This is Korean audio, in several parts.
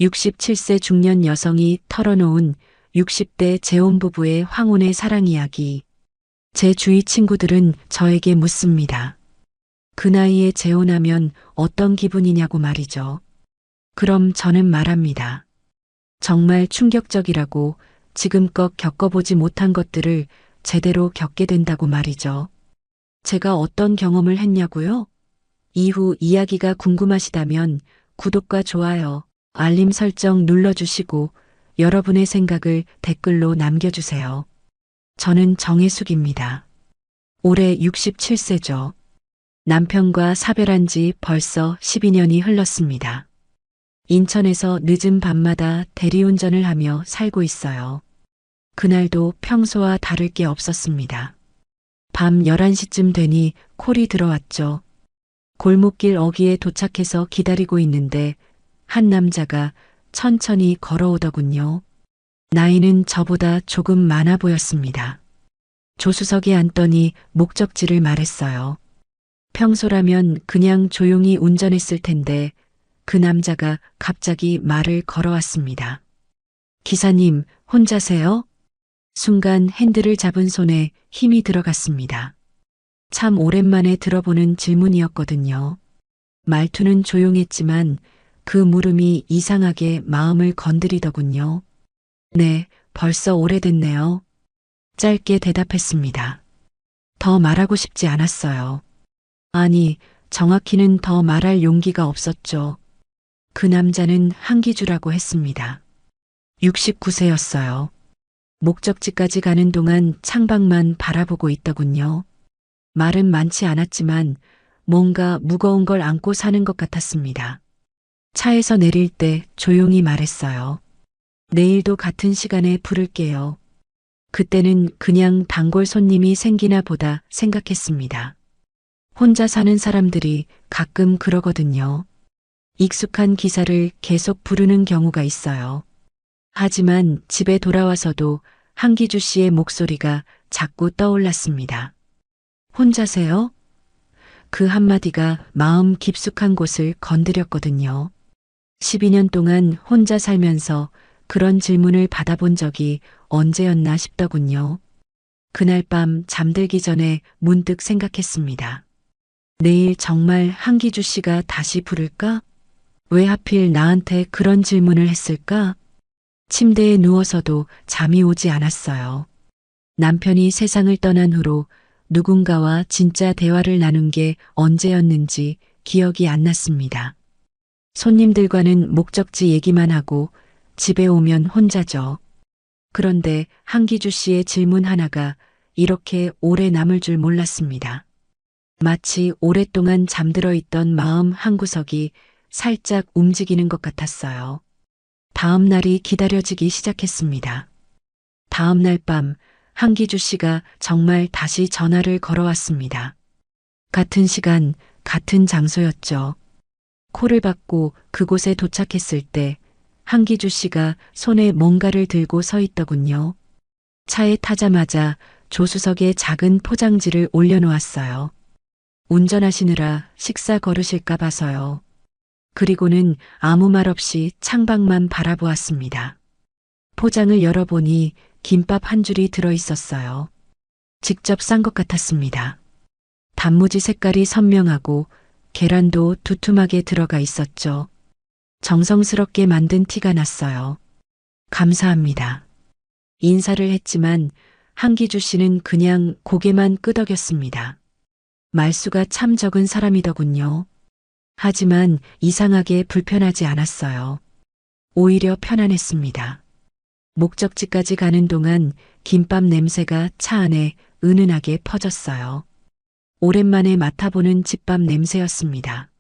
67세 중년 여성이 털어놓은 60대 재혼 부부의 황혼의 사랑 이야기. 제 주위 친구들은 저에게 묻습니다. 그 나이에 재혼하면 어떤 기분이냐고 말이죠. 그럼 저는 말합니다. 정말 충격적이라고, 지금껏 겪어보지 못한 것들을 제대로 겪게 된다고 말이죠. 제가 어떤 경험을 했냐고요? 이후 이야기가 궁금하시다면 구독과 좋아요, 알림 설정 눌러주시고 여러분의 생각을 댓글로 남겨주세요. 저는 정혜숙입니다. 올해 67세죠. 남편과 사별한 지 벌써 12년이 흘렀습니다. 인천에서 늦은 밤마다 대리운전을 하며 살고 있어요. 그날도 평소와 다를 게 없었습니다. 밤 11시쯤 되니 콜이 들어왔죠. 골목길 어귀에 도착해서 기다리고 있는데 한 남자가 천천히 걸어오더군요. 나이는 저보다 조금 많아 보였습니다. 조수석에 앉더니 목적지를 말했어요. 평소라면 그냥 조용히 운전했을 텐데 그 남자가 갑자기 말을 걸어왔습니다. 기사님, 혼자세요? 순간 핸들을 잡은 손에 힘이 들어갔습니다. 참 오랜만에 들어보는 질문이었거든요. 말투는 조용했지만 그 물음이 이상하게 마음을 건드리더군요. 네, 벌써 오래됐네요. 짧게 대답했습니다. 더 말하고 싶지 않았어요. 아니, 정확히는 더 말할 용기가 없었죠. 그 남자는 한기주라고 했습니다. 69세였어요. 목적지까지 가는 동안 창밖만 바라보고 있더군요. 말은 많지 않았지만 뭔가 무거운 걸 안고 사는 것 같았습니다. 차에서 내릴 때 조용히 말했어요. 내일도 같은 시간에 부를게요. 그때는 그냥 단골 손님이 생기나 보다 생각했습니다. 혼자 사는 사람들이 가끔 그러거든요. 익숙한 기사를 계속 부르는 경우가 있어요. 하지만 집에 돌아와서도 한기주 씨의 목소리가 자꾸 떠올랐습니다. 혼자세요? 그 한마디가 마음 깊숙한 곳을 건드렸거든요. 12년 동안 혼자 살면서 그런 질문을 받아본 적이 언제였나 싶더군요. 그날 밤 잠들기 전에 문득 생각했습니다. 내일 정말 한기주 씨가 다시 부를까? 왜 하필 나한테 그런 질문을 했을까? 침대에 누워서도 잠이 오지 않았어요. 남편이 세상을 떠난 후로 누군가와 진짜 대화를 나눈 게 언제였는지 기억이 안 났습니다. 손님들과는 목적지 얘기만 하고 집에 오면 혼자죠. 그런데 한기주 씨의 질문 하나가 이렇게 오래 남을 줄 몰랐습니다. 마치 오랫동안 잠들어 있던 마음 한구석이 살짝 움직이는 것 같았어요. 다음 날이 기다려지기 시작했습니다. 다음 날 밤 한기주 씨가 정말 다시 전화를 걸어왔습니다. 같은 시간, 같은 장소였죠. 콜을 받고 그곳에 도착했을 때 한기주 씨가 손에 뭔가를 들고 서 있더군요. 차에 타자마자 조수석에 작은 포장지를 올려놓았어요. 운전하시느라 식사 거르실까 봐서요. 그리고는 아무 말 없이 창밖만 바라보았습니다. 포장을 열어보니 김밥 한 줄이 들어 있었어요. 직접 싼 것 같았습니다. 단무지 색깔이 선명하고 계란도 두툼하게 들어가 있었죠. 정성스럽게 만든 티가 났어요. 감사합니다. 인사를 했지만 한기주 씨는 그냥 고개만 끄덕였습니다. 말수가 참 적은 사람이더군요. 하지만 이상하게 불편하지 않았어요. 오히려 편안했습니다. 목적지까지 가는 동안 김밥 냄새가 차 안에 은은하게 퍼졌어요. 오랜만에 맡아보는 집밥 냄새였습니다.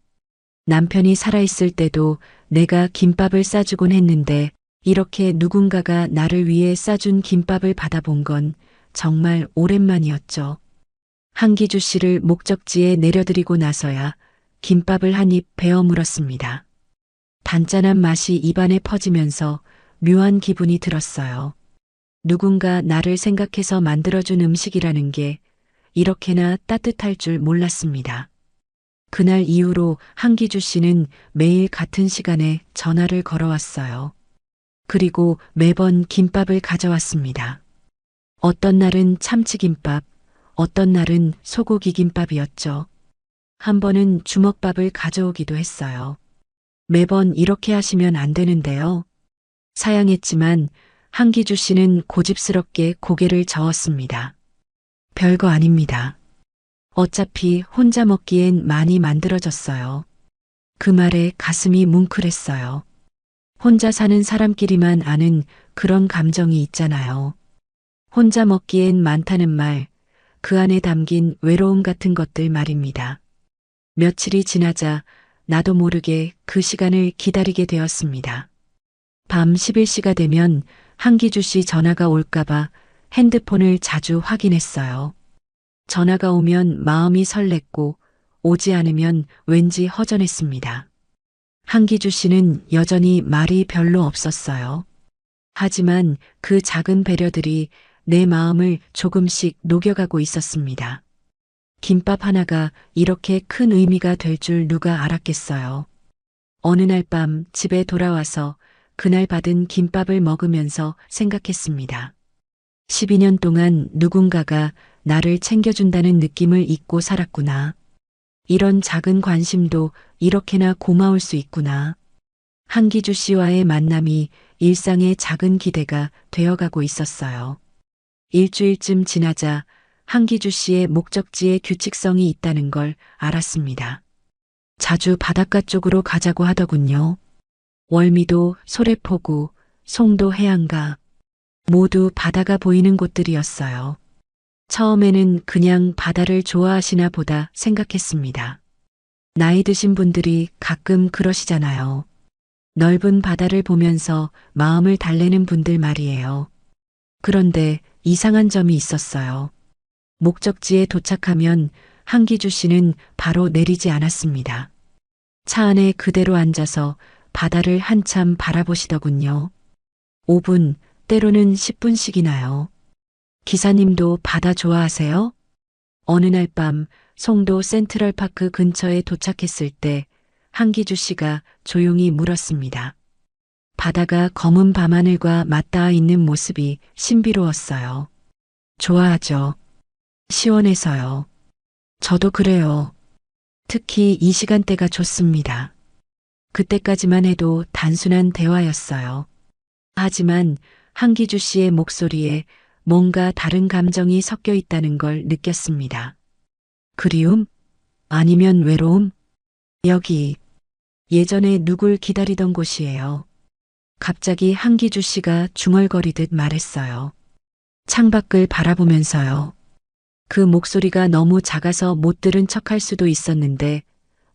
남편이 살아있을 때도 내가 김밥을 싸주곤 했는데 이렇게 누군가가 나를 위해 싸준 김밥을 받아본 건 정말 오랜만이었죠. 한기주 씨를 목적지에 내려드리고 나서야 김밥을 한 입 베어 물었습니다. 단짠한 맛이 입안에 퍼지면서 묘한 기분이 들었어요. 누군가 나를 생각해서 만들어준 음식이라는 게 이렇게나 따뜻할 줄 몰랐습니다. 그날 이후로 한기주 씨는 매일 같은 시간에 전화를 걸어왔어요. 그리고 매번 김밥을 가져왔습니다. 어떤 날은 참치김밥, 어떤 날은 소고기 김밥이었죠. 한 번은 주먹밥을 가져오기도 했어요. 매번 이렇게 하시면 안 되는데요. 사양했지만 한기주 씨는 고집스럽게 고개를 저었습니다. 별거 아닙니다. 어차피 혼자 먹기엔 많이 만들어졌어요. 그 말에 가슴이 뭉클했어요. 혼자 사는 사람끼리만 아는 그런 감정이 있잖아요. 혼자 먹기엔 많다는 말, 그 안에 담긴 외로움 같은 것들 말입니다. 며칠이 지나자 나도 모르게 그 시간을 기다리게 되었습니다. 밤 11시가 되면 한기주 씨 전화가 올까봐 핸드폰을 자주 확인했어요. 전화가 오면 마음이 설렜고 오지 않으면 왠지 허전했습니다. 한기주 씨는 여전히 말이 별로 없었어요. 하지만 그 작은 배려들이 내 마음을 조금씩 녹여가고 있었습니다. 김밥 하나가 이렇게 큰 의미가 될 줄 누가 알았겠어요. 어느 날 밤 집에 돌아와서 그날 받은 김밥을 먹으면서 생각했습니다. 12년 동안 누군가가 나를 챙겨준다는 느낌을 잊고 살았구나. 이런 작은 관심도 이렇게나 고마울 수 있구나. 한기주 씨와의 만남이 일상의 작은 기대가 되어가고 있었어요. 일주일쯤 지나자 한기주 씨의 목적지에 규칙성이 있다는 걸 알았습니다. 자주 바닷가 쪽으로 가자고 하더군요. 월미도, 소래포구, 송도 해안가 모두 바다가 보이는 곳들이었어요. 처음에는 그냥 바다를 좋아하시나 보다 생각했습니다. 나이 드신 분들이 가끔 그러시잖아요. 넓은 바다를 보면서 마음을 달래는 분들 말이에요. 그런데 이상한 점이 있었어요. 목적지에 도착하면 한기주 씨는 바로 내리지 않았습니다. 차 안에 그대로 앉아서 바다를 한참 바라보시더군요. 5분, 때로는 10분씩이나요. 기사님도 바다 좋아하세요? 어느 날 밤 송도 센트럴파크 근처에 도착했을 때 한기주 씨가 조용히 물었습니다. 바다가 검은 밤하늘과 맞닿아 있는 모습이 신비로웠어요. 좋아하죠. 시원해서요. 저도 그래요. 특히 이 시간대가 좋습니다. 그때까지만 해도 단순한 대화였어요. 하지만 한기주 씨의 목소리에 뭔가 다른 감정이 섞여 있다는 걸 느꼈습니다. 그리움? 아니면 외로움? 여기, 예전에 누굴 기다리던 곳이에요. 갑자기 한기주 씨가 중얼거리듯 말했어요. 창밖을 바라보면서요. 그 목소리가 너무 작아서 못 들은 척할 수도 있었는데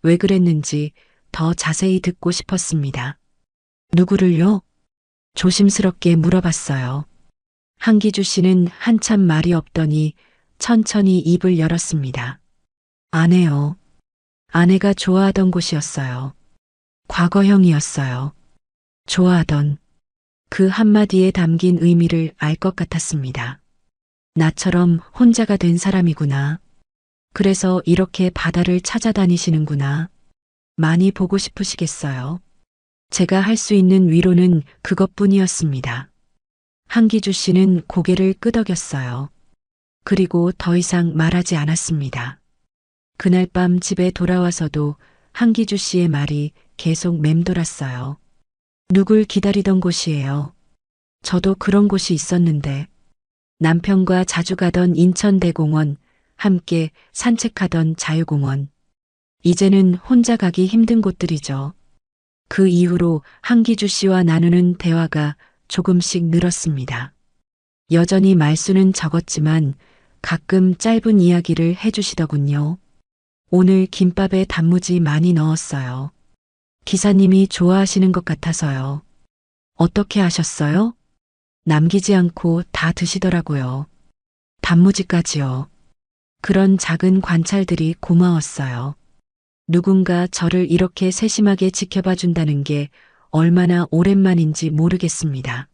왜 그랬는지 더 자세히 듣고 싶었습니다. 누구를요? 조심스럽게 물어봤어요. 한기주 씨는 한참 말이 없더니 천천히 입을 열었습니다. 아내요. 아내가 좋아하던 곳이었어요. 과거형이었어요. 좋아하던 그 한마디에 담긴 의미를 알 것 같았습니다. 나처럼 혼자가 된 사람이구나. 그래서 이렇게 바다를 찾아다니시는구나. 많이 보고 싶으시겠어요. 제가 할 수 있는 위로는 그것뿐이었습니다. 한기주 씨는 고개를 끄덕였어요. 그리고 더 이상 말하지 않았습니다. 그날 밤 집에 돌아와서도 한기주 씨의 말이 계속 맴돌았어요. 누굴 기다리던 곳이에요. 저도 그런 곳이 있었는데 남편과 자주 가던 인천대공원, 함께 산책하던 자유공원. 이제는 혼자 가기 힘든 곳들이죠. 그 이후로 한기주 씨와 나누는 대화가 조금씩 늘었습니다. 여전히 말수는 적었지만 가끔 짧은 이야기를 해주시더군요. 오늘 김밥에 단무지 많이 넣었어요. 기사님이 좋아하시는 것 같아서요. 어떻게 하셨어요? 남기지 않고 다 드시더라고요. 단무지까지요. 그런 작은 관찰들이 고마웠어요. 누군가 저를 이렇게 세심하게 지켜봐 준다는 게 얼마나 오랜만인지 모르겠습니다.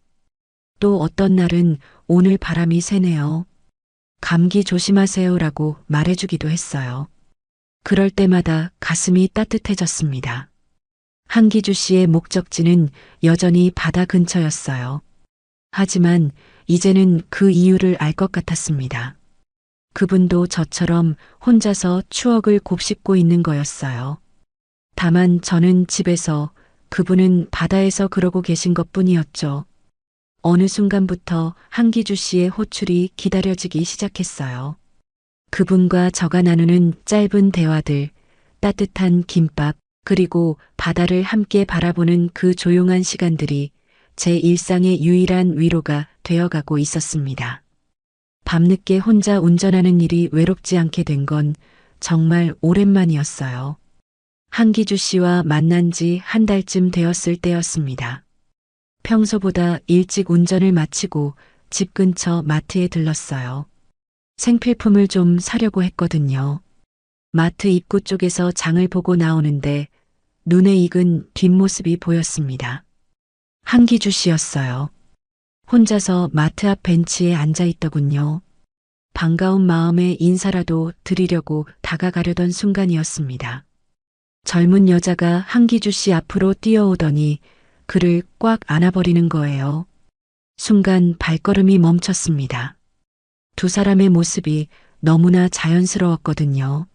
또 어떤 날은 오늘 바람이 세네요. 감기 조심하세요라고 말해주기도 했어요. 그럴 때마다 가슴이 따뜻해졌습니다. 한기주 씨의 목적지는 여전히 바다 근처였어요. 하지만 이제는 그 이유를 알 것 같았습니다. 그분도 저처럼 혼자서 추억을 곱씹고 있는 거였어요. 다만 저는 집에서, 그분은 바다에서 그러고 계신 것 뿐이었죠. 어느 순간부터 한기주 씨의 호출이 기다려지기 시작했어요. 그분과 저가 나누는 짧은 대화들, 따뜻한 김밥, 그리고 바다를 함께 바라보는 그 조용한 시간들이 제 일상의 유일한 위로가 되어가고 있었습니다. 밤늦게 혼자 운전하는 일이 외롭지 않게 된 건 정말 오랜만이었어요. 한기주 씨와 만난 지 한 달쯤 되었을 때였습니다. 평소보다 일찍 운전을 마치고 집 근처 마트에 들렀어요. 생필품을 좀 사려고 했거든요. 마트 입구 쪽에서 장을 보고 나오는데 눈에 익은 뒷모습이 보였습니다. 한기주 씨였어요. 혼자서 마트 앞 벤치에 앉아 있더군요. 반가운 마음에 인사라도 드리려고 다가가려던 순간이었습니다. 젊은 여자가 한기주 씨 앞으로 뛰어오더니 그를 꽉 안아버리는 거예요. 순간 발걸음이 멈췄습니다. 두 사람의 모습이 너무나 자연스러웠거든요.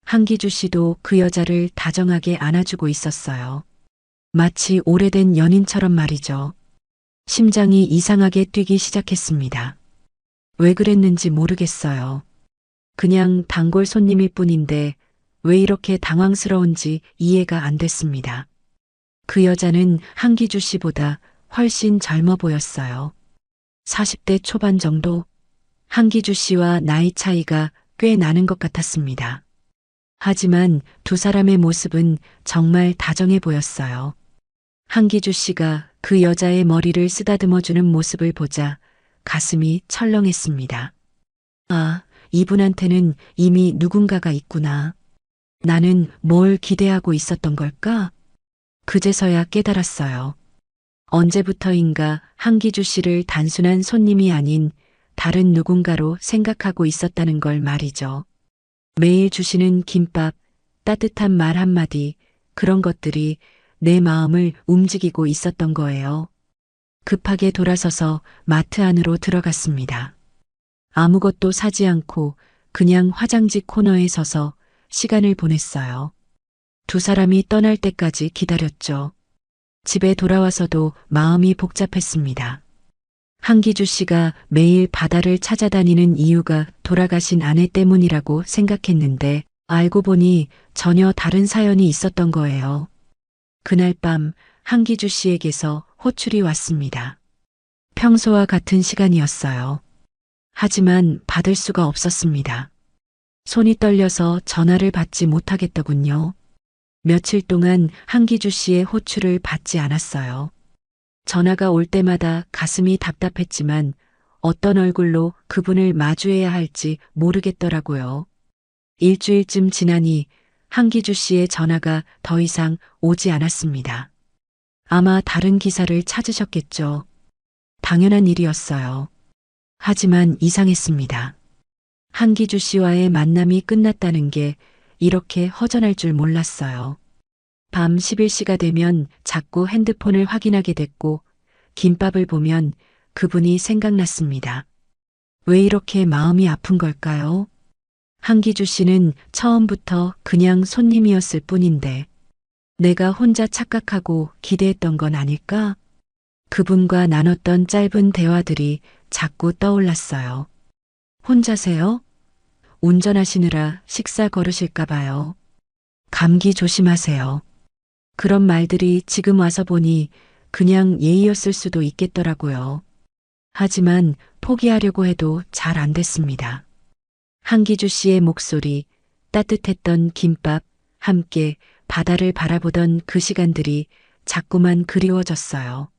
한기주 씨도 그 여자를 다정하게 안아주고 있었어요. 마치 오래된 연인처럼 말이죠. 심장이 이상하게 뛰기 시작했습니다. 왜 그랬는지 모르겠어요. 그냥 단골 손님일 뿐인데 왜 이렇게 당황스러운지 이해가 안 됐습니다. 그 여자는 한기주 씨보다 훨씬 젊어 보였어요. 40대 초반 정도? 한기주 씨와 나이 차이가 꽤 나는 것 같았습니다. 하지만 두 사람의 모습은 정말 다정해 보였어요. 한기주 씨가 그 여자의 머리를 쓰다듬어주는 모습을 보자 가슴이 철렁했습니다. 아, 이분한테는 이미 누군가가 있구나. 나는 뭘 기대하고 있었던 걸까? 그제서야 깨달았어요. 언제부터인가 한기주 씨를 단순한 손님이 아닌 다른 누군가로 생각하고 있었다는 걸 말이죠. 매일 주시는 김밥, 따뜻한 말 한마디, 그런 것들이 내 마음을 움직이고 있었던 거예요. 급하게 돌아서서 마트 안으로 들어갔습니다. 아무것도 사지 않고 그냥 화장지 코너에 서서 시간을 보냈어요. 두 사람이 떠날 때까지 기다렸죠. 집에 돌아와서도 마음이 복잡했습니다. 한기주 씨가 매일 바다를 찾아다니는 이유가 돌아가신 아내 때문이라고 생각했는데 알고 보니 전혀 다른 사연이 있었던 거예요. 그날 밤 한기주 씨에게서 호출이 왔습니다. 평소와 같은 시간이었어요. 하지만 받을 수가 없었습니다. 손이 떨려서 전화를 받지 못하겠더군요. 며칠 동안 한기주 씨의 호출을 받지 않았어요. 전화가 올 때마다 가슴이 답답했지만 어떤 얼굴로 그분을 마주해야 할지 모르겠더라고요. 일주일쯤 지나니 한기주 씨의 전화가 더 이상 오지 않았습니다. 아마 다른 기사를 찾으셨겠죠. 당연한 일이었어요. 하지만 이상했습니다. 한기주 씨와의 만남이 끝났다는 게 이렇게 허전할 줄 몰랐어요. 밤 11시가 되면 자꾸 핸드폰을 확인하게 됐고 김밥을 보면 그분이 생각났습니다. 왜 이렇게 마음이 아픈 걸까요? 한기주 씨는 처음부터 그냥 손님이었을 뿐인데 내가 혼자 착각하고 기대했던 건 아닐까? 그분과 나눴던 짧은 대화들이 자꾸 떠올랐어요. 혼자세요? 운전하시느라 식사 거르실까 봐요. 감기 조심하세요. 그런 말들이 지금 와서 보니 그냥 예의였을 수도 있겠더라고요. 하지만 포기하려고 해도 잘 안 됐습니다. 한기주 씨의 목소리, 따뜻했던 김밥, 함께 바다를 바라보던 그 시간들이 자꾸만 그리워졌어요.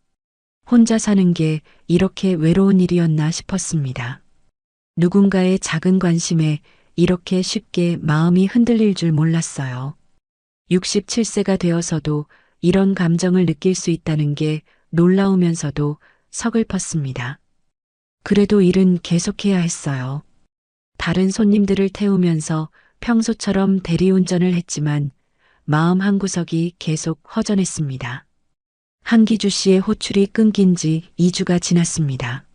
혼자 사는 게 이렇게 외로운 일이었나 싶었습니다. 누군가의 작은 관심에 이렇게 쉽게 마음이 흔들릴 줄 몰랐어요. 67세가 되어서도 이런 감정을 느낄 수 있다는 게 놀라우면서도 서글펐습니다. 그래도 일은 계속해야 했어요. 다른 손님들을 태우면서 평소처럼 대리운전을 했지만 마음 한구석이 계속 허전했습니다. 한기주 씨의 호출이 끊긴 지 2주가 지났습니다.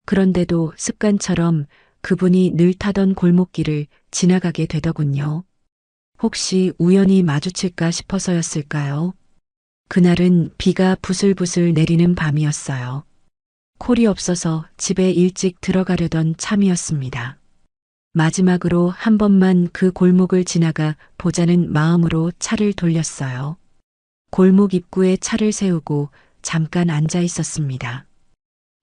그런데도 습관처럼 그분이 늘 타던 골목길을 지나가게 되더군요. 혹시 우연히 마주칠까 싶어서였을까요? 그날은 비가 부슬부슬 내리는 밤이었어요. 콜이 없어서 집에 일찍 들어가려던 참이었습니다. 마지막으로 한 번만 그 골목을 지나가 보자는 마음으로 차를 돌렸어요. 골목 입구에 차를 세우고 잠깐 앉아 있었습니다.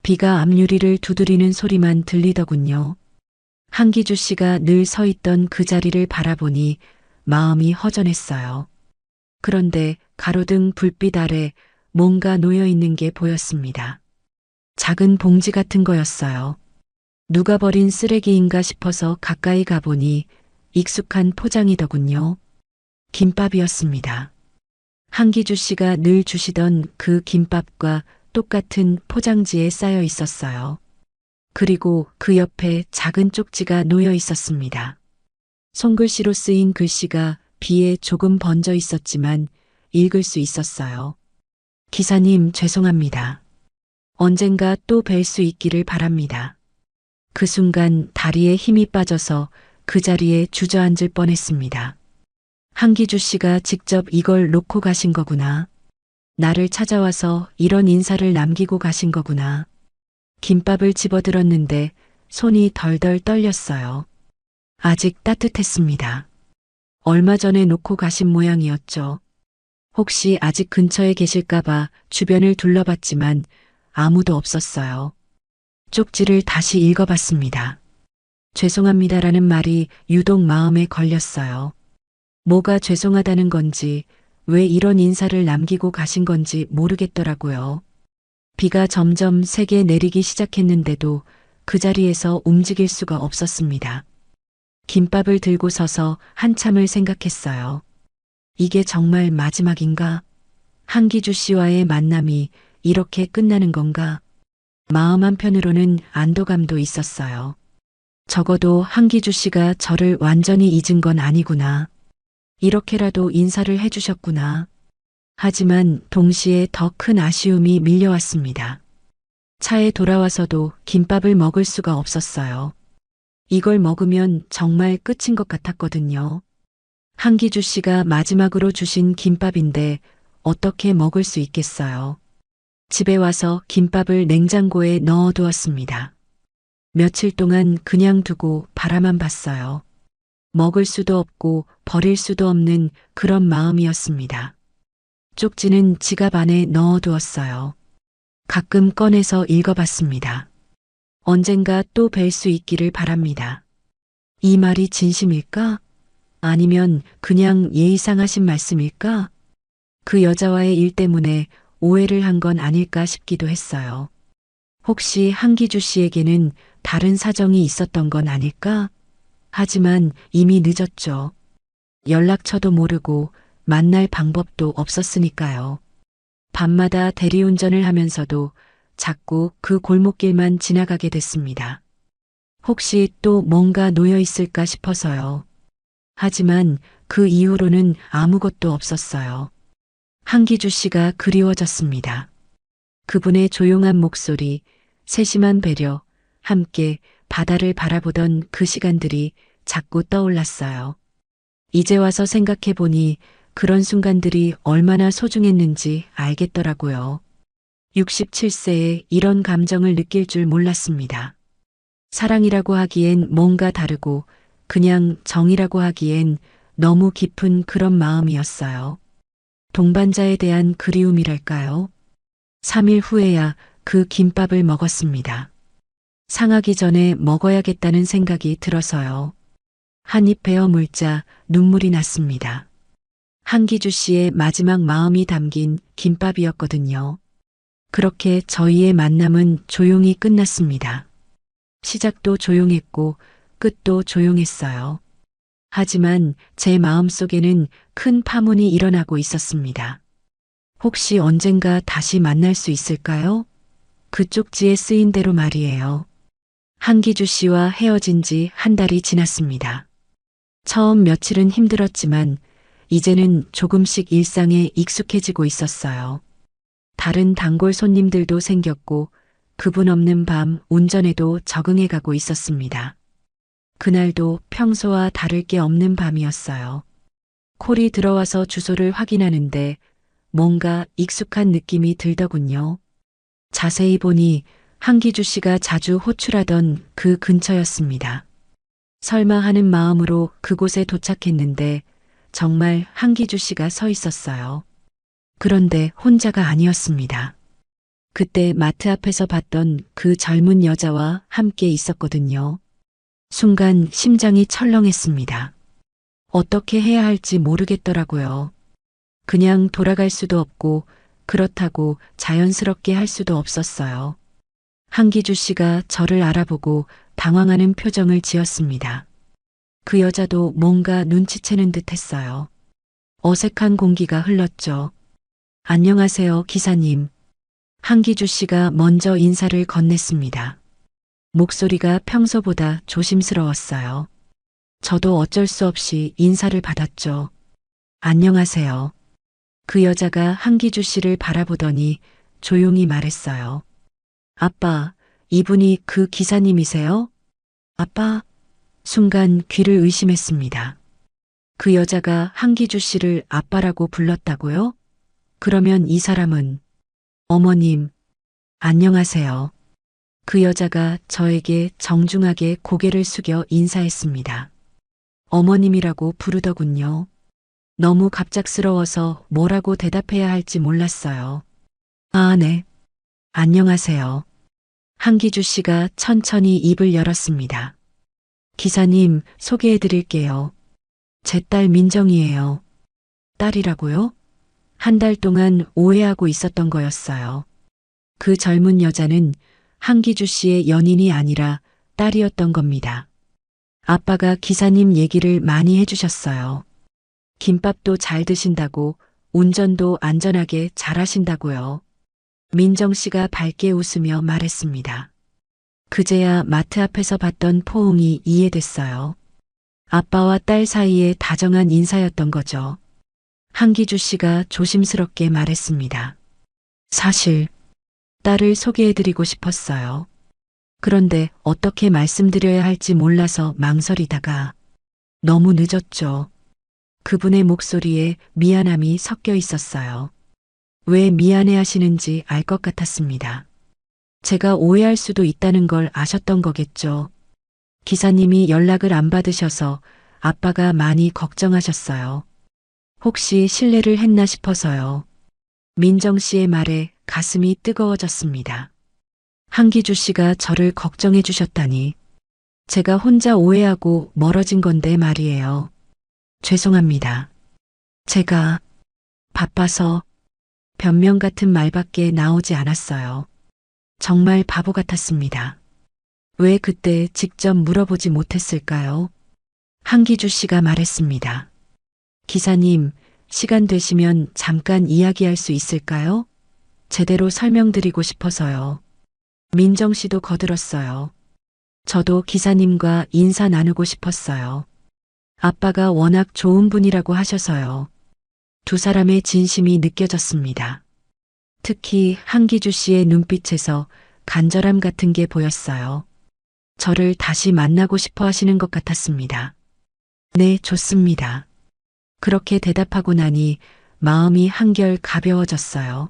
비가 앞유리를 두드리는 소리만 들리더군요. 한기주 씨가 늘 서 있던 그 자리를 바라보니 마음이 허전했어요. 그런데 가로등 불빛 아래 뭔가 놓여 있는 게 보였습니다. 작은 봉지 같은 거였어요. 누가 버린 쓰레기인가 싶어서 가까이 가보니 익숙한 포장이더군요. 김밥이었습니다. 한기주 씨가 늘 주시던 그 김밥과 똑같은 포장지에 쌓여 있었어요. 그리고 그 옆에 작은 쪽지가 놓여 있었습니다. 손글씨로 쓰인 글씨가 비에 조금 번져 있었지만 읽을 수 있었어요. 기사님 죄송합니다. 언젠가 또 뵐 수 있기를 바랍니다. 그 순간 다리에 힘이 빠져서 그 자리에 주저앉을 뻔했습니다. 한기주 씨가 직접 이걸 놓고 가신 거구나. 나를 찾아와서 이런 인사를 남기고 가신 거구나. 김밥을 집어들었는데 손이 덜덜 떨렸어요. 아직 따뜻했습니다. 얼마 전에 놓고 가신 모양이었죠. 혹시 아직 근처에 계실까봐 주변을 둘러봤지만 아무도 없었어요. 쪽지를 다시 읽어봤습니다. 죄송합니다라는 말이 유독 마음에 걸렸어요. 뭐가 죄송하다는 건지 왜 이런 인사를 남기고 가신 건지 모르겠더라고요. 비가 점점 세게 내리기 시작했는데도 그 자리에서 움직일 수가 없었습니다. 김밥을 들고 서서 한참을 생각했어요. 이게 정말 마지막인가? 한기주 씨와의 만남이 이렇게 끝나는 건가? 마음 한편으로는 안도감도 있었어요. 적어도 한기주 씨가 저를 완전히 잊은 건 아니구나. 이렇게라도 인사를 해주셨구나. 하지만 동시에 더 큰 아쉬움이 밀려왔습니다. 차에 돌아와서도 김밥을 먹을 수가 없었어요. 이걸 먹으면 정말 끝인 것 같았거든요. 한기주 씨가 마지막으로 주신 김밥인데 어떻게 먹을 수 있겠어요. 집에 와서 김밥을 냉장고에 넣어두었습니다. 며칠 동안 그냥 두고 바라만 봤어요. 먹을 수도 없고 버릴 수도 없는 그런 마음이었습니다. 쪽지는 지갑 안에 넣어두었어요. 가끔 꺼내서 읽어봤습니다. 언젠가 또 뵐 수 있기를 바랍니다. 이 말이 진심일까? 아니면 그냥 예의상하신 말씀일까? 그 여자와의 일 때문에 오해를 한 건 아닐까 싶기도 했어요. 혹시 한기주 씨에게는 다른 사정이 있었던 건 아닐까? 하지만 이미 늦었죠. 연락처도 모르고 만날 방법도 없었으니까요. 밤마다 대리운전을 하면서도 자꾸 그 골목길만 지나가게 됐습니다. 혹시 또 뭔가 놓여 있을까 싶어서요. 하지만 그 이후로는 아무것도 없었어요. 한기주 씨가 그리워졌습니다. 그분의 조용한 목소리, 세심한 배려, 함께 바다를 바라보던 그 시간들이 자꾸 떠올랐어요. 이제 와서 생각해 보니 그런 순간들이 얼마나 소중했는지 알겠더라고요. 67세에 이런 감정을 느낄 줄 몰랐습니다. 사랑이라고 하기엔 뭔가 다르고 그냥 정이라고 하기엔 너무 깊은 그런 마음이었어요. 동반자에 대한 그리움이랄까요? 3일 후에야 그 김밥을 먹었습니다. 상하기 전에 먹어야겠다는 생각이 들어서요. 한 입 베어 물자 눈물이 났습니다. 한기주 씨의 마지막 마음이 담긴 김밥이었거든요. 그렇게 저희의 만남은 조용히 끝났습니다. 시작도 조용했고 끝도 조용했어요. 하지만 제 마음속에는 큰 파문이 일어나고 있었습니다. 혹시 언젠가 다시 만날 수 있을까요? 그 쪽지에 쓰인 대로 말이에요. 한기주 씨와 헤어진 지 한 달이 지났습니다. 처음 며칠은 힘들었지만 이제는 조금씩 일상에 익숙해지고 있었어요. 다른 단골 손님들도 생겼고 그분 없는 밤 운전에도 적응해 가고 있었습니다. 그날도 평소와 다를 게 없는 밤이었어요. 콜이 들어와서 주소를 확인하는데 뭔가 익숙한 느낌이 들더군요. 자세히 보니 한기주 씨가 자주 호출하던 그 근처였습니다. 설마 하는 마음으로 그곳에 도착했는데 정말 한기주 씨가 서 있었어요. 그런데 혼자가 아니었습니다. 그때 마트 앞에서 봤던 그 젊은 여자와 함께 있었거든요. 순간 심장이 철렁했습니다. 어떻게 해야 할지 모르겠더라고요. 그냥 돌아갈 수도 없고 그렇다고 자연스럽게 할 수도 없었어요. 한기주 씨가 저를 알아보고 당황하는 표정을 지었습니다. 그 여자도 뭔가 눈치채는 듯 했어요. 어색한 공기가 흘렀죠. 안녕하세요, 기사님. 한기주 씨가 먼저 인사를 건넸습니다. 목소리가 평소보다 조심스러웠어요. 저도 어쩔 수 없이 인사를 받았죠. 안녕하세요. 그 여자가 한기주 씨를 바라보더니 조용히 말했어요. 아빠, 이분이 그 기사님이세요? 아빠? 순간 귀를 의심했습니다. 그 여자가 한기주 씨를 아빠라고 불렀다고요? 그러면 이 사람은 어머님, 안녕하세요. 그 여자가 저에게 정중하게 고개를 숙여 인사했습니다. 어머님이라고 부르더군요. 너무 갑작스러워서 뭐라고 대답해야 할지 몰랐어요. 아, 네. 안녕하세요. 한기주 씨가 천천히 입을 열었습니다. 기사님, 소개해 드릴게요. 제 딸 민정이에요. 딸이라고요? 한 달 동안 오해하고 있었던 거였어요. 그 젊은 여자는 한기주 씨의 연인이 아니라 딸이었던 겁니다. 아빠가 기사님 얘기를 많이 해주셨어요. 김밥도 잘 드신다고, 운전도 안전하게 잘 하신다고요. 민정 씨가 밝게 웃으며 말했습니다. 그제야 마트 앞에서 봤던 포옹이 이해됐어요. 아빠와 딸 사이의 다정한 인사였던 거죠. 한기주 씨가 조심스럽게 말했습니다. 사실 딸을 소개해드리고 싶었어요. 그런데 어떻게 말씀드려야 할지 몰라서 망설이다가 너무 늦었죠. 그분의 목소리에 미안함이 섞여 있었어요. 왜 미안해 하시는지 알 것 같았습니다. 제가 오해할 수도 있다는 걸 아셨던 거겠죠. 기사님이 연락을 안 받으셔서 아빠가 많이 걱정하셨어요. 혹시 실례를 했나 싶어서요. 민정 씨의 말에 가슴이 뜨거워졌습니다. 한기주 씨가 저를 걱정해 주셨다니. 제가 혼자 오해하고 멀어진 건데 말이에요. 죄송합니다. 제가 바빠서 변명 같은 말밖에 나오지 않았어요. 정말 바보 같았습니다. 왜 그때 직접 물어보지 못했을까요? 한기주 씨가 말했습니다. 기사님, 시간 되시면 잠깐 이야기할 수 있을까요? 제대로 설명드리고 싶어서요. 민정 씨도 거들었어요. 저도 기사님과 인사 나누고 싶었어요. 아빠가 워낙 좋은 분이라고 하셔서요. 두 사람의 진심이 느껴졌습니다. 특히 한기주 씨의 눈빛에서 간절함 같은 게 보였어요. 저를 다시 만나고 싶어 하시는 것 같았습니다. 네, 좋습니다. 그렇게 대답하고 나니 마음이 한결 가벼워졌어요.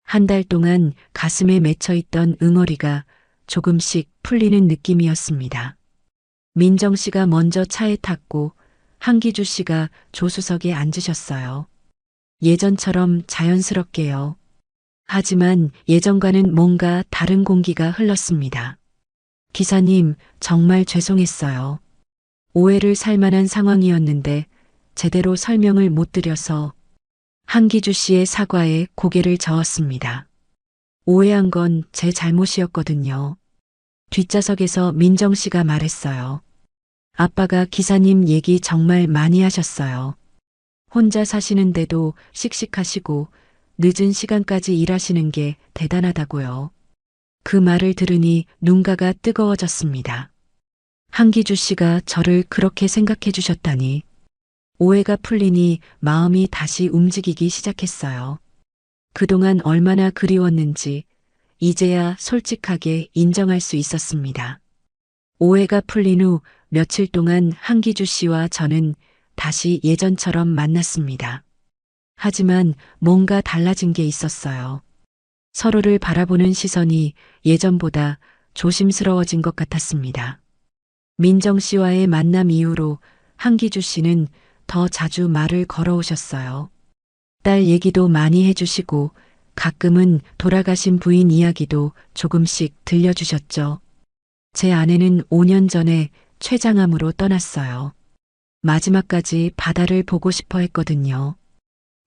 한 달 동안 가슴에 맺혀있던 응어리가 조금씩 풀리는 느낌이었습니다. 민정 씨가 먼저 차에 탔고 한기주 씨가 조수석에 앉으셨어요. 예전처럼 자연스럽게요. 하지만 예전과는 뭔가 다른 공기가 흘렀습니다. 기사님, 정말 죄송했어요. 오해를 살 만한 상황이었는데 제대로 설명을 못 드려서. 한기주 씨의 사과에 고개를 저었습니다. 오해한 건 제 잘못이었거든요. 뒷좌석에서 민정 씨가 말했어요. 아빠가 기사님 얘기 정말 많이 하셨어요. 혼자 사시는데도 씩씩하시고 늦은 시간까지 일하시는 게 대단하다고요. 그 말을 들으니 눈가가 뜨거워졌습니다. 한기주 씨가 저를 그렇게 생각해 주셨다니. 오해가 풀리니 마음이 다시 움직이기 시작했어요. 그동안 얼마나 그리웠는지 이제야 솔직하게 인정할 수 있었습니다. 오해가 풀린 후 며칠 동안 한기주 씨와 저는 다시 예전처럼 만났습니다. 하지만 뭔가 달라진 게 있었어요. 서로를 바라보는 시선이 예전보다 조심스러워진 것 같았습니다. 민정 씨와의 만남 이후로 한기주 씨는 더 자주 말을 걸어오셨어요. 딸 얘기도 많이 해주시고 가끔은 돌아가신 부인 이야기도 조금씩 들려주셨죠. 제 아내는 5년 전에 췌장암으로 떠났어요. 마지막까지 바다를 보고 싶어 했거든요.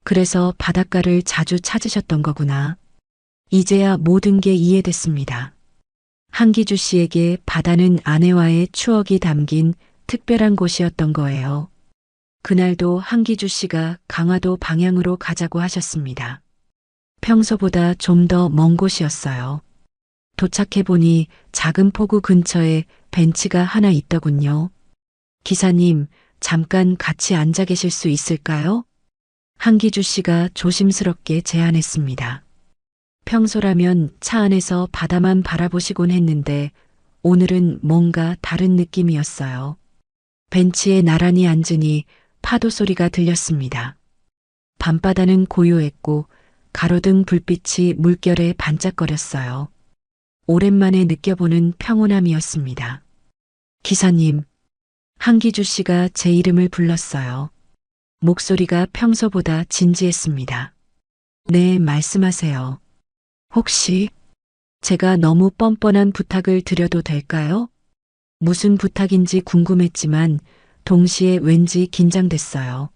그래서 바닷가를 자주 찾으셨던 거구나. 이제야 모든 게 이해됐습니다. 한기주 씨에게 바다는 아내와의 추억이 담긴 특별한 곳이었던 거예요. 그날도 한기주 씨가 강화도 방향으로 가자고 하셨습니다. 평소보다 좀 더 먼 곳이었어요. 도착해보니 작은 포구 근처에 벤치가 하나 있더군요. 기사님, 잠깐 같이 앉아 계실 수 있을까요? 한기주 씨가 조심스럽게 제안했습니다. 평소라면 차 안에서 바다만 바라보시곤 했는데 오늘은 뭔가 다른 느낌이었어요. 벤치에 나란히 앉으니 파도 소리가 들렸습니다. 밤바다는 고요했고 가로등 불빛이 물결에 반짝거렸어요. 오랜만에 느껴보는 평온함이었습니다. 기사님, 한기주 씨가 제 이름을 불렀어요. 목소리가 평소보다 진지했습니다. 네, 말씀하세요. 혹시 제가 너무 뻔뻔한 부탁을 드려도 될까요? 무슨 부탁인지 궁금했지만 동시에 왠지 긴장됐어요.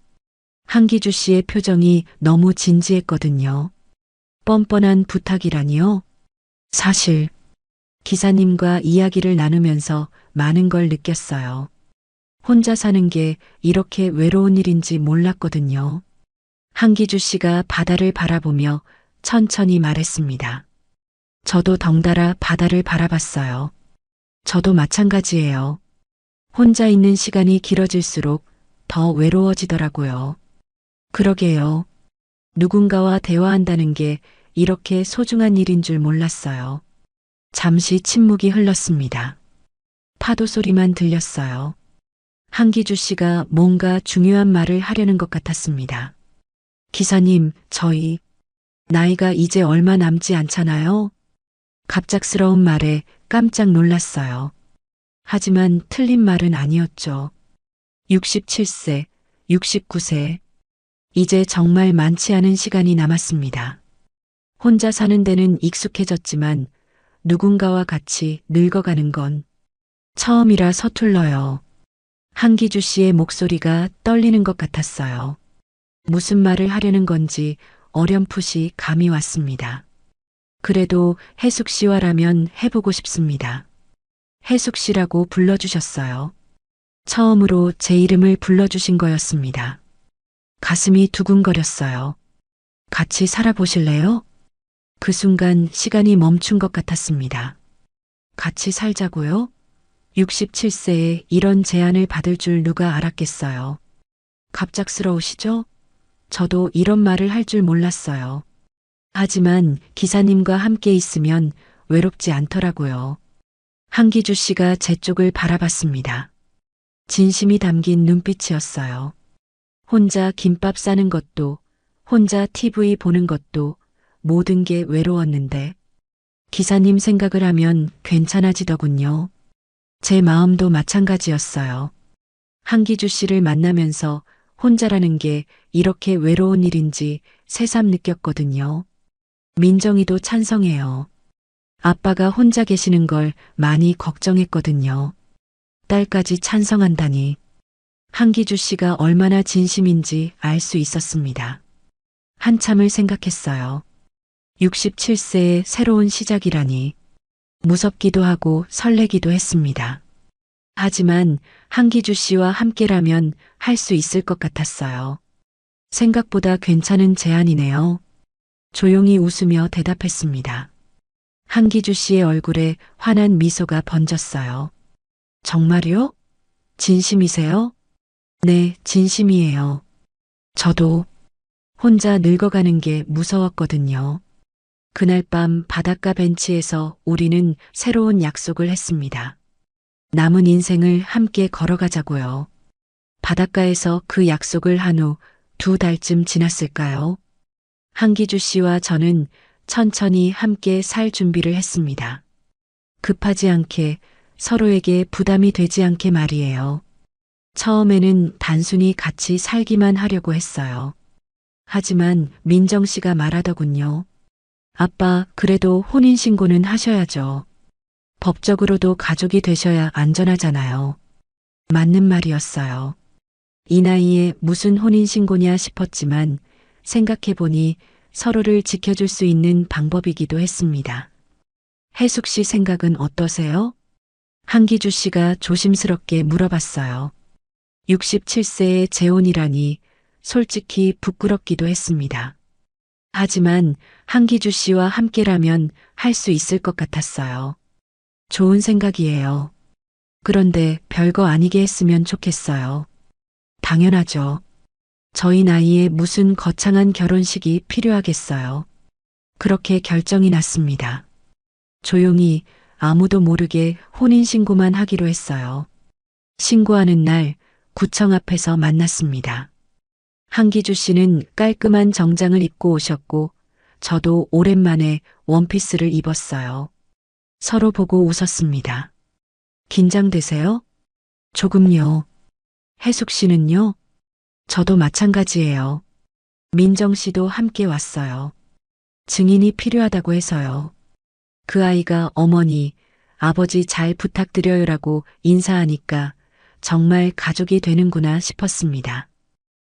한기주 씨의 표정이 너무 진지했거든요. 뻔뻔한 부탁이라니요? 사실 기사님과 이야기를 나누면서 많은 걸 느꼈어요. 혼자 사는 게 이렇게 외로운 일인지 몰랐거든요. 한기주 씨가 바다를 바라보며 천천히 말했습니다. 저도 덩달아 바다를 바라봤어요. 저도 마찬가지예요. 혼자 있는 시간이 길어질수록 더 외로워지더라고요. 그러게요. 누군가와 대화한다는 게 이렇게 소중한 일인 줄 몰랐어요. 잠시 침묵이 흘렀습니다. 파도 소리만 들렸어요. 한기주 씨가 뭔가 중요한 말을 하려는 것 같았습니다. 기사님, 저희 나이가 이제 얼마 남지 않잖아요. 갑작스러운 말에 깜짝 놀랐어요. 하지만 틀린 말은 아니었죠. 67세, 69세. 이제 정말 많지 않은 시간이 남았습니다. 혼자 사는 데는 익숙해졌지만 누군가와 같이 늙어가는 건 처음이라 서툴러요. 한기주 씨의 목소리가 떨리는 것 같았어요. 무슨 말을 하려는 건지 어렴풋이 감이 왔습니다. 그래도 해숙 씨와라면 해보고 싶습니다. 해숙 씨라고 불러주셨어요. 처음으로 제 이름을 불러주신 거였습니다. 가슴이 두근거렸어요. 같이 살아보실래요? 그 순간 시간이 멈춘 것 같았습니다. 같이 살자고요? 67세에 이런 제안을 받을 줄 누가 알았겠어요. 갑작스러우시죠? 저도 이런 말을 할 줄 몰랐어요. 하지만 기사님과 함께 있으면 외롭지 않더라고요. 한기주 씨가 제 쪽을 바라봤습니다. 진심이 담긴 눈빛이었어요. 혼자 김밥 싸는 것도, 혼자 TV 보는 것도 모든 게 외로웠는데 기사님 생각을 하면 괜찮아지더군요. 제 마음도 마찬가지였어요. 한기주 씨를 만나면서 혼자라는 게 이렇게 외로운 일인지 새삼 느꼈거든요. 민정이도 찬성해요. 아빠가 혼자 계시는 걸 많이 걱정했거든요. 딸까지 찬성한다니. 한기주 씨가 얼마나 진심인지 알 수 있었습니다. 한참을 생각했어요. 67세의 새로운 시작이라니. 무섭기도 하고 설레기도 했습니다. 하지만 한기주 씨와 함께라면 할 수 있을 것 같았어요. 생각보다 괜찮은 제안이네요. 조용히 웃으며 대답했습니다. 한기주 씨의 얼굴에 환한 미소가 번졌어요. 정말요? 진심이세요? 네, 진심이에요. 저도 혼자 늙어가는 게 무서웠거든요. 그날 밤 바닷가 벤치에서 우리는 새로운 약속을 했습니다. 남은 인생을 함께 걸어가자고요. 바닷가에서 그 약속을 한 후 2달쯤 지났을까요? 한기주 씨와 저는 천천히 함께 살 준비를 했습니다. 급하지 않게 서로에게 부담이 되지 않게 말이에요. 처음에는 단순히 같이 살기만 하려고 했어요. 하지만 민정 씨가 말하더군요. 아빠, 그래도 혼인신고는 하셔야죠. 법적으로도 가족이 되셔야 안전하잖아요. 맞는 말이었어요. 이 나이에 무슨 혼인신고냐 싶었지만 생각해보니 서로를 지켜줄 수 있는 방법이기도 했습니다. 혜숙 씨 생각은 어떠세요? 한기주 씨가 조심스럽게 물어봤어요. 67세의 재혼이라니 솔직히 부끄럽기도 했습니다. 하지만 한기주 씨와 함께라면 할 수 있을 것 같았어요. 좋은 생각이에요. 그런데 별거 아니게 했으면 좋겠어요. 당연하죠. 저희 나이에 무슨 거창한 결혼식이 필요하겠어요. 그렇게 결정이 났습니다. 조용히 아무도 모르게 혼인신고만 하기로 했어요. 신고하는 날 구청 앞에서 만났습니다. 한기주 씨는 깔끔한 정장을 입고 오셨고 저도 오랜만에 원피스를 입었어요. 서로 보고 웃었습니다. 긴장되세요? 조금요. 혜숙 씨는요? 저도 마찬가지예요. 민정 씨도 함께 왔어요. 증인이 필요하다고 해서요. 그 아이가 어머니, 아버지 잘 부탁드려요라고 인사하니까 정말 가족이 되는구나 싶었습니다.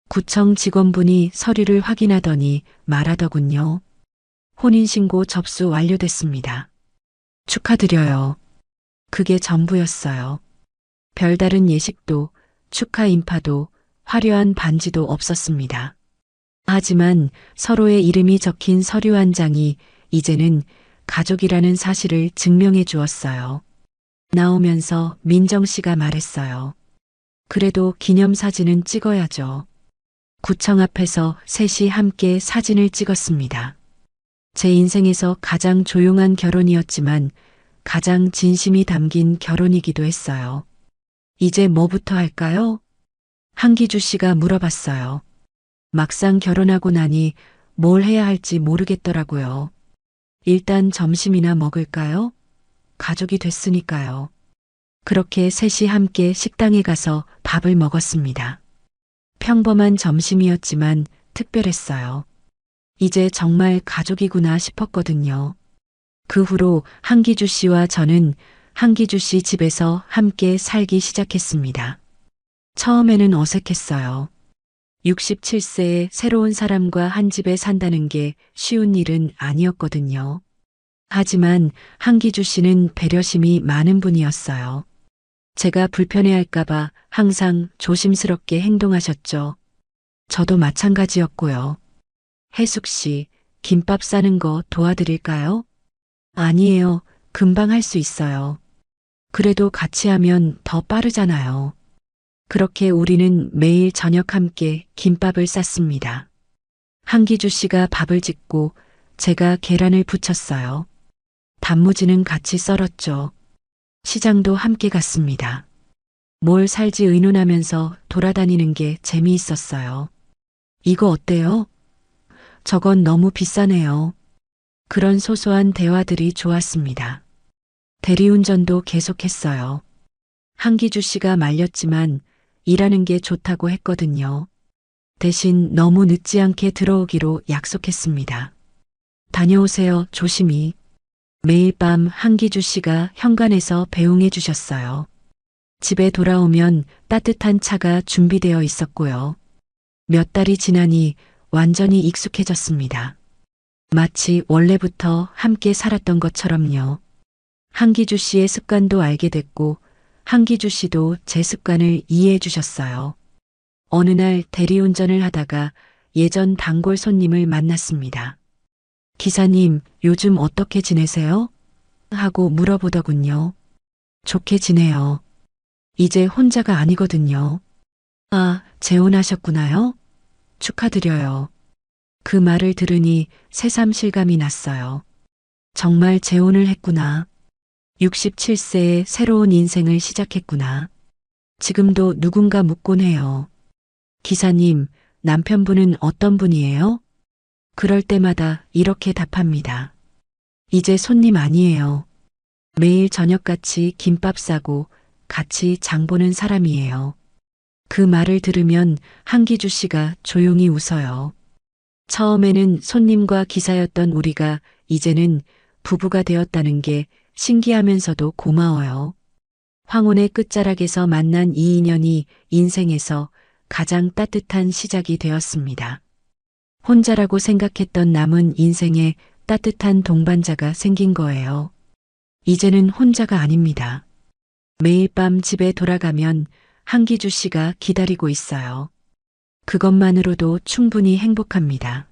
구청 직원분이 서류를 확인하더니 말하더군요. 혼인신고 접수 완료됐습니다. 축하드려요. 그게 전부였어요. 별다른 예식도, 축하 인파도, 화려한 반지도 없었습니다. 하지만 서로의 이름이 적힌 서류 한 장이 이제는 가족이라는 사실을 증명해 주었어요. 나오면서 민정 씨가 말했어요. 그래도 기념사진은 찍어야죠. 구청 앞에서 셋이 함께 사진을 찍었습니다. 제 인생에서 가장 조용한 결혼이었지만 가장 진심이 담긴 결혼이기도 했어요. 이제 뭐부터 할까요? 한기주 씨가 물어봤어요. 막상 결혼하고 나니 뭘 해야 할지 모르겠더라고요. 일단 점심이나 먹을까요? 가족이 됐으니까요. 그렇게 셋이 함께 식당에 가서 밥을 먹었습니다. 평범한 점심이었지만 특별했어요. 이제 정말 가족이구나 싶었거든요. 그 후로 한기주 씨와 저는 한기주 씨 집에서 함께 살기 시작했습니다. 처음에는 어색했어요. 67세의 새로운 사람과 한 집에 산다는 게 쉬운 일은 아니었거든요. 하지만 한기주 씨는 배려심이 많은 분이었어요. 제가 불편해할까봐 항상 조심스럽게 행동하셨죠. 저도 마찬가지였고요. 혜숙 씨, 김밥 싸는 거 도와드릴까요? 아니에요. 금방 할 수 있어요. 그래도 같이 하면 더 빠르잖아요. 그렇게 우리는 매일 저녁 함께 김밥을 쌌습니다. 한기주 씨가 밥을 짓고 제가 계란을 부쳤어요. 단무지는 같이 썰었죠. 시장도 함께 갔습니다. 뭘 살지 의논하면서 돌아다니는 게 재미있었어요. 이거 어때요? 저건 너무 비싸네요. 그런 소소한 대화들이 좋았습니다. 대리운전도 계속했어요. 한기주 씨가 말렸지만 일하는 게 좋다고 했거든요. 대신 너무 늦지 않게 들어오기로 약속했습니다. 다녀오세요, 조심히. 매일 밤 한기주 씨가 현관에서 배웅해 주셨어요. 집에 돌아오면 따뜻한 차가 준비되어 있었고요. 몇 달이 지나니 완전히 익숙해졌습니다. 마치 원래부터 함께 살았던 것처럼요. 한기주 씨의 습관도 알게 됐고 한기주 씨도 제 습관을 이해해 주셨어요. 어느 날 대리운전을 하다가 예전 단골 손님을 만났습니다. 기사님, 요즘 어떻게 지내세요? 하고 물어보더군요. 좋게 지내요. 이제 혼자가 아니거든요. 아, 재혼하셨구나요? 축하드려요. 그 말을 들으니 새삼 실감이 났어요. 정말 재혼을 했구나. 67세에 새로운 인생을 시작했구나. 지금도 누군가 묻곤 해요. 기사님, 남편분은 어떤 분이에요? 그럴 때마다 이렇게 답합니다. 이제 손님 아니에요. 매일 저녁같이 김밥 싸고 같이 장 보는 사람이에요. 그 말을 들으면 한기주 씨가 조용히 웃어요. 처음에는 손님과 기사였던 우리가 이제는 부부가 되었다는 게 신기하면서도 고마워요. 황혼의 끝자락에서 만난 이 인연이 인생에서 가장 따뜻한 시작이 되었습니다. 혼자라고 생각했던 남은 인생에 따뜻한 동반자가 생긴 거예요. 이제는 혼자가 아닙니다. 매일 밤 집에 돌아가면 한기주 씨가 기다리고 있어요. 그것만으로도 충분히 행복합니다.